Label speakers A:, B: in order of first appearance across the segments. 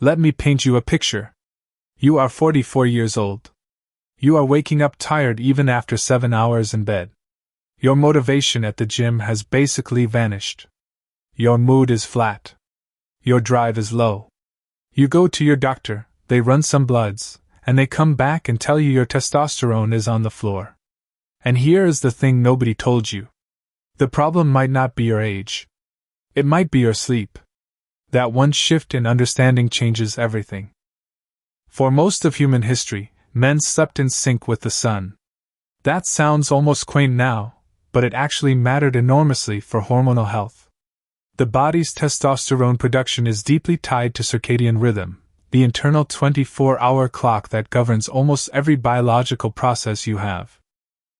A: Let me paint you a picture. You are 44 years old. You are waking up tired even after 7 hours in bed. Your motivation at the gym has basically vanished. Your mood is flat. Your drive is low. You go to your doctor, they run some bloods, and they come back and tell you your testosterone is on the floor. And here is the thing nobody told you. The problem might not be your age. It might be your sleep. That one shift in understanding changes everything. For most of human history, men slept in sync with the sun. That sounds almost quaint now, but it actually mattered enormously for hormonal health. The body's testosterone production is deeply tied to circadian rhythm, the internal 24-hour clock that governs almost every biological process you have.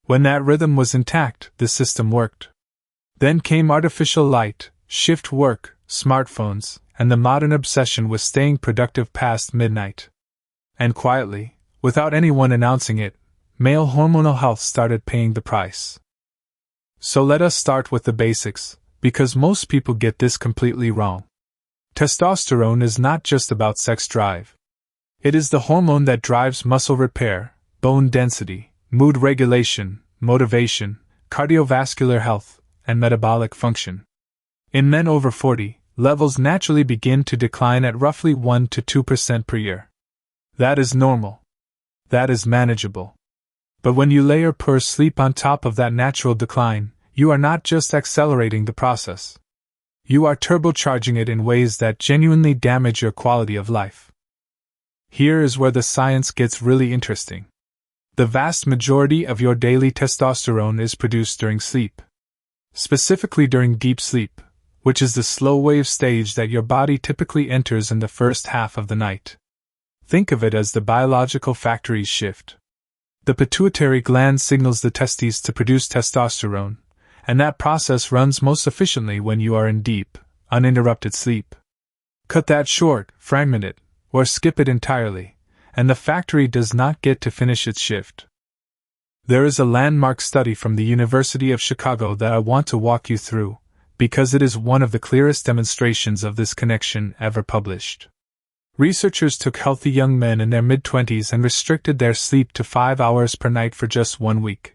A: When that rhythm was intact, the system worked. Then came artificial light, shift work, smartphones, and the modern obsession with staying productive past midnight. And quietly, without anyone announcing it, male hormonal health started paying the price. So let us start with the basics, because most people get this completely wrong. Testosterone is not just about sex drive. It is the hormone that drives muscle repair, bone density, mood regulation, motivation, cardiovascular health, and metabolic function. In men over 40, levels naturally begin to decline at roughly 1 to 2% per year. That is normal. That is manageable. But when you layer poor sleep on top of that natural decline, you are not just accelerating the process. You are turbocharging it in ways that genuinely damage your quality of life. Here is where the science gets really interesting. The vast majority of your daily testosterone is produced during sleep. Specifically during deep sleep, which is the slow wave stage that your body typically enters in the first half of the night. Think of it as the biological factories shift. The pituitary gland signals the testes to produce testosterone, and that process runs most efficiently when you are in deep, uninterrupted sleep. Cut that short, fragment it, or skip it entirely, and the factory does not get to finish its shift. There is a landmark study from the University of Chicago that I want to walk you through, because it is one of the clearest demonstrations of this connection ever published. Researchers took healthy young men in their mid-20s and restricted their sleep to 5 hours per night for just 1 week.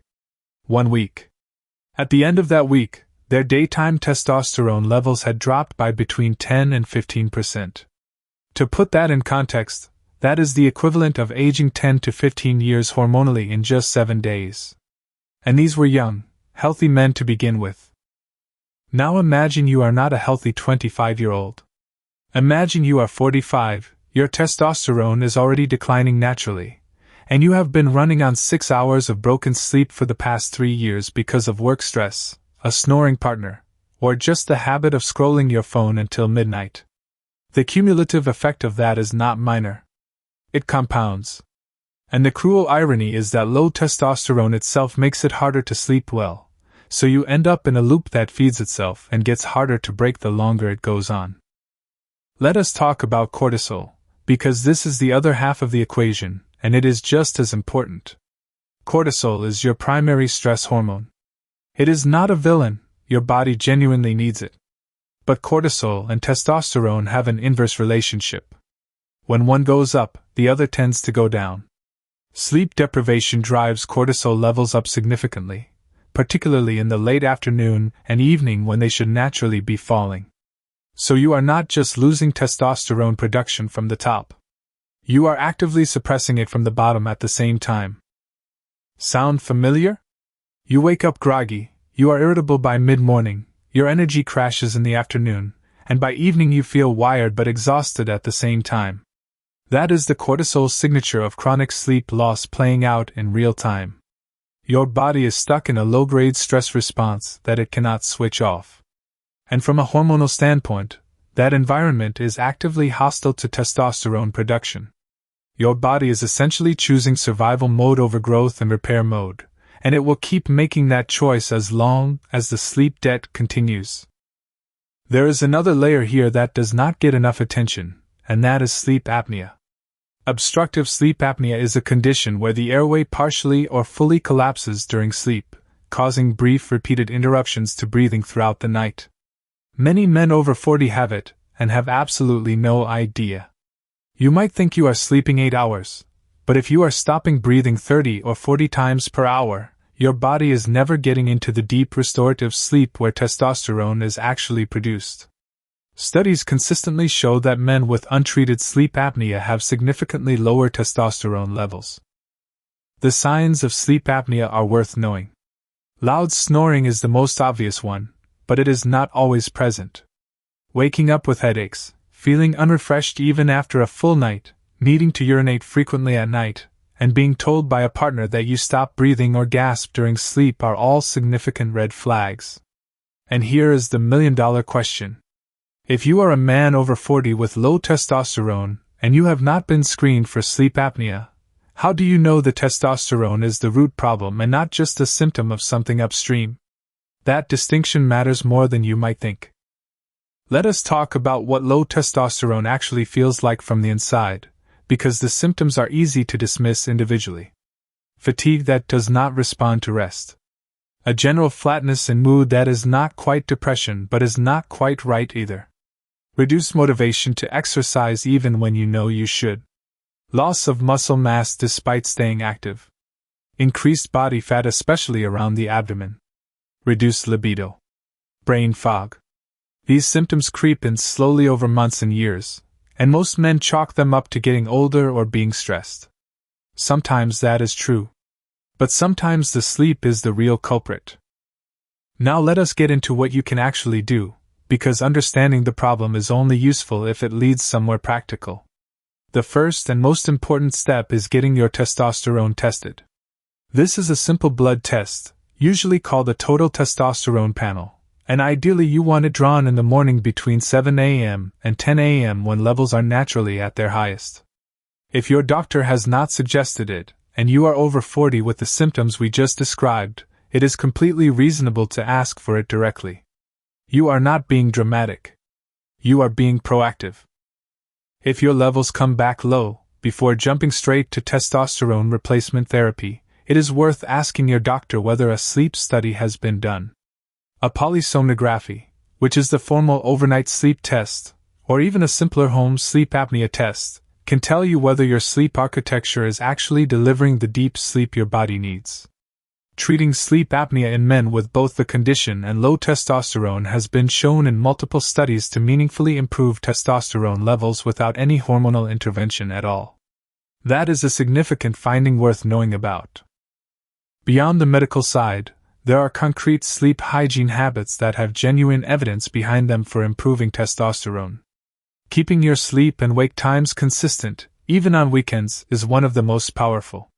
A: 1 week. At the end of that week, their daytime testosterone levels had dropped by between 10 and 15%. To put that in context, that is the equivalent of aging 10 to 15 years hormonally in just 7 days. And these were young, healthy men to begin with. Now imagine you are not a healthy 25-year-old. Imagine you are 45, your testosterone is already declining naturally, and you have been running on 6 hours of broken sleep for the past 3 years because of work stress, a snoring partner, or just the habit of scrolling your phone until midnight. The cumulative effect of that is not minor. It compounds. And the cruel irony is that low testosterone itself makes it harder to sleep well, so you end up in a loop that feeds itself and gets harder to break the longer it goes on. Let us talk about cortisol, because this is the other half of the equation, and it is just as important. Cortisol is your primary stress hormone. It is not a villain, your body genuinely needs it. But cortisol and testosterone have an inverse relationship. When one goes up, the other tends to go down. Sleep deprivation drives cortisol levels up significantly, particularly in the late afternoon and evening when they should naturally be falling. So you are not just losing testosterone production from the top. You are actively suppressing it from the bottom at the same time. Sound familiar? You wake up groggy, you are irritable by mid-morning, your energy crashes in the afternoon, and by evening you feel wired but exhausted at the same time. That is the cortisol signature of chronic sleep loss playing out in real time. Your body is stuck in a low-grade stress response that it cannot switch off. And from a hormonal standpoint, that environment is actively hostile to testosterone production. Your body is essentially choosing survival mode over growth and repair mode, and it will keep making that choice as long as the sleep debt continues. There is another layer here that does not get enough attention, and that is sleep apnea. Obstructive sleep apnea is a condition where the airway partially or fully collapses during sleep, causing brief repeated interruptions to breathing throughout the night. Many men over 40 have it, and have absolutely no idea. You might think you are sleeping 8 hours, but if you are stopping breathing 30 or 40 times per hour, your body is never getting into the deep restorative sleep where testosterone is actually produced. Studies consistently show that men with untreated sleep apnea have significantly lower testosterone levels. The signs of sleep apnea are worth knowing. Loud snoring is the most obvious one, but it is not always present. Waking up with headaches, feeling unrefreshed even after a full night, needing to urinate frequently at night, and being told by a partner that you stop breathing or gasp during sleep are all significant red flags. And here is the million-dollar question. If you are a man over 40 with low testosterone, and you have not been screened for sleep apnea, how do you know the testosterone is the root problem and not just a symptom of something upstream? That distinction matters more than you might think. Let us talk about what low testosterone actually feels like from the inside, because the symptoms are easy to dismiss individually. Fatigue that does not respond to rest. A general flatness in mood that is not quite depression but is not quite right either. Reduced motivation to exercise even when you know you should. Loss of muscle mass despite staying active. Increased body fat especially around the abdomen. Reduced libido. Brain fog. These symptoms creep in slowly over months and years, and most men chalk them up to getting older or being stressed. Sometimes that is true. But sometimes the sleep is the real culprit. Now let us get into what you can actually do, because understanding the problem is only useful if it leads somewhere practical. The first and most important step is getting your testosterone tested. This is a simple blood test, usually called a total testosterone panel, and ideally you want it drawn in the morning between 7 a.m. and 10 a.m. when levels are naturally at their highest. If your doctor has not suggested it, and you are over 40 with the symptoms we just described, it is completely reasonable to ask for it directly. You are not being dramatic. You are being proactive. If your levels come back low, before jumping straight to testosterone replacement therapy, it is worth asking your doctor whether a sleep study has been done. A polysomnography, which is the formal overnight sleep test, or even a simpler home sleep apnea test, can tell you whether your sleep architecture is actually delivering the deep sleep your body needs. Treating sleep apnea in men with both the condition and low testosterone has been shown in multiple studies to meaningfully improve testosterone levels without any hormonal intervention at all. That is a significant finding worth knowing about. Beyond the medical side, there are concrete sleep hygiene habits that have genuine evidence behind them for improving testosterone. Keeping your sleep and wake times consistent, even on weekends, is one of the most powerful.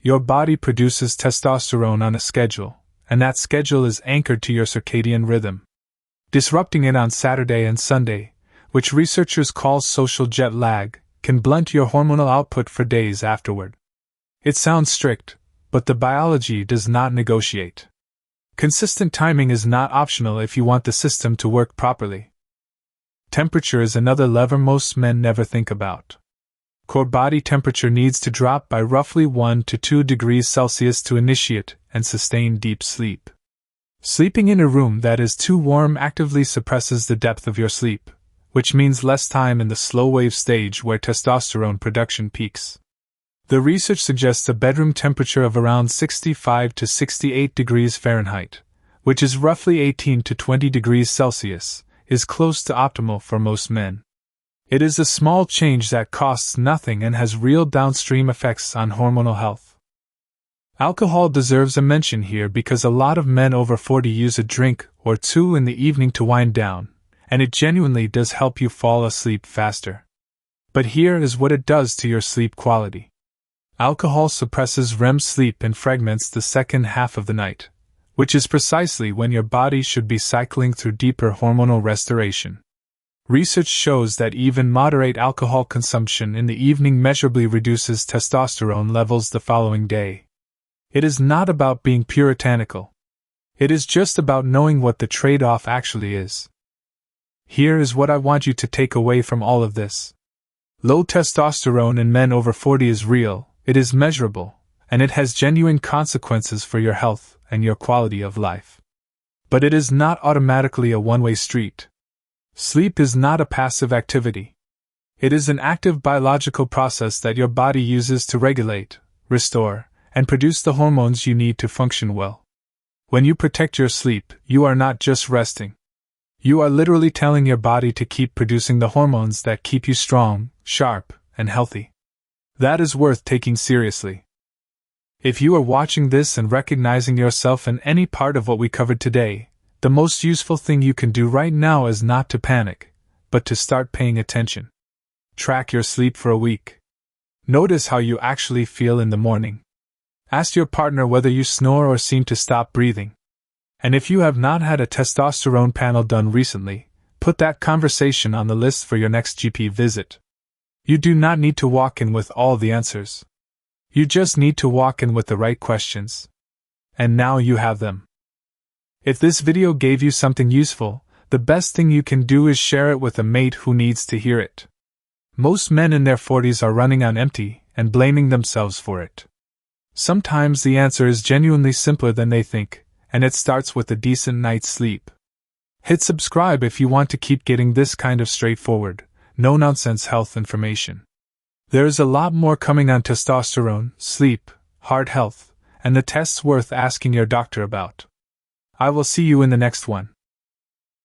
A: Your body produces testosterone on a schedule, and that schedule is anchored to your circadian rhythm. Disrupting it on Saturday and Sunday, which researchers call social jet lag, can blunt your hormonal output for days afterward. It sounds strict, but the biology does not negotiate. Consistent timing is not optional if you want the system to work properly. Temperature is another lever most men never think about. Core body temperature needs to drop by roughly 1 to 2 degrees Celsius to initiate and sustain deep sleep. Sleeping in a room that is too warm actively suppresses the depth of your sleep, which means less time in the slow wave stage where testosterone production peaks. The research suggests a bedroom temperature of around 65 to 68 degrees Fahrenheit, which is roughly 18 to 20 degrees Celsius, is close to optimal for most men. It is a small change that costs nothing and has real downstream effects on hormonal health. Alcohol deserves a mention here because a lot of men over 40 use a drink or two in the evening to wind down, and it genuinely does help you fall asleep faster. But here is what it does to your sleep quality. Alcohol suppresses REM sleep and fragments the second half of the night, which is precisely when your body should be cycling through deeper hormonal restoration. Research shows that even moderate alcohol consumption in the evening measurably reduces testosterone levels the following day. It is not about being puritanical. It is just about knowing what the trade-off actually is. Here is what I want you to take away from all of this. Low testosterone in men over 40 is real, it is measurable, and it has genuine consequences for your health and your quality of life. But it is not automatically a one-way street. Sleep is not a passive activity. It is an active biological process that your body uses to regulate, restore, and produce the hormones you need to function well. When you protect your sleep, you are not just resting. You are literally telling your body to keep producing the hormones that keep you strong, sharp, and healthy. That is worth taking seriously. If you are watching this and recognizing yourself in any part of what we covered today, the most useful thing you can do right now is not to panic, but to start paying attention. Track your sleep for a week. Notice how you actually feel in the morning. Ask your partner whether you snore or seem to stop breathing. And if you have not had a testosterone panel done recently, put that conversation on the list for your next GP visit. You do not need to walk in with all the answers. You just need to walk in with the right questions. And now you have them. If this video gave you something useful, the best thing you can do is share it with a mate who needs to hear it. Most men in their 40s are running on empty and blaming themselves for it. Sometimes the answer is genuinely simpler than they think, and it starts with a decent night's sleep. Hit subscribe if you want to keep getting this kind of straightforward, no-nonsense health information. There is a lot more coming on testosterone, sleep, heart health, and the tests worth asking your doctor about. I will see you in the next one.